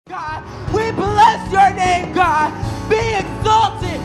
God, we bless your name, God. Be exalted,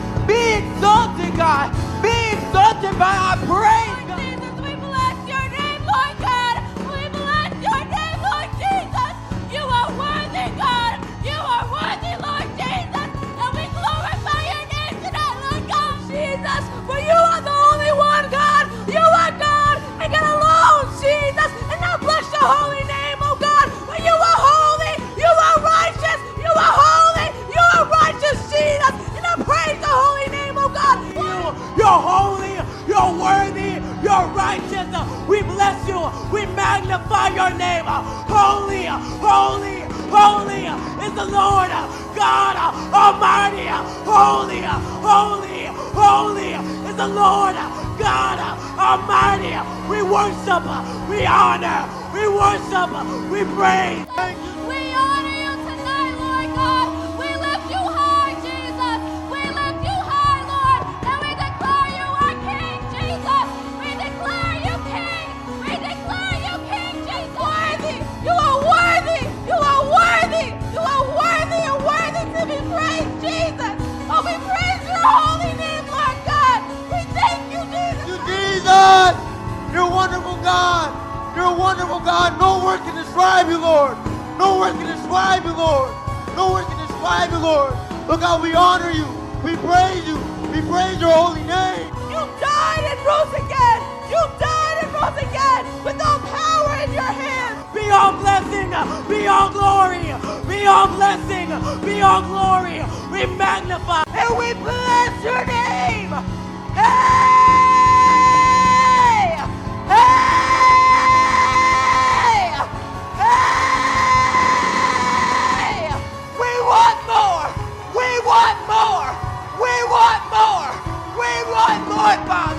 God. Be exalted by our praise. Lord Jesus, we bless your name, Lord God. We bless your name, Lord Jesus. You are worthy, God. You are worthy, Lord Jesus. And we glorify your name tonight, Lord God. Jesus, for you are the only one, God. You are God and God alone, Jesus. And I bless your holy name, oh God. For you are holy, you are righteous, you are holy, you are righteous, Jesus. And I praise the holy name, oh God. You're holy, you're worthy, you're righteous. We bless you. We magnify your name. Holy, holy, holy is the Lord God Almighty. Holy, holy, holy is the Lord God Almighty. We worship, we honor, we worship, we praise. We honor you tonight, Lord God. We lift you high, Jesus. We lift you high, Lord. And we declare you our King, Jesus. We declare you King. We declare you King, Jesus. Worthy. You are worthy. You are worthy. You are worthy and worthy to be praised, Jesus. Oh, we praise your holy name, Lord God. We thank you, Jesus. You, Jesus. You're a wonderful God. You're a wonderful God. No word can describe you, Lord. No word can describe you, Lord. No word can describe you, Lord. Look how we honor you. We praise you. We praise your holy name. You died and rose again. You died and rose again with all power in your hands. Be all blessing, be all glory, be all blessing, be all glory. We magnify and we bless your name. Hey! Hey! Hey! We want more. We want more. We want more. We want more, Father.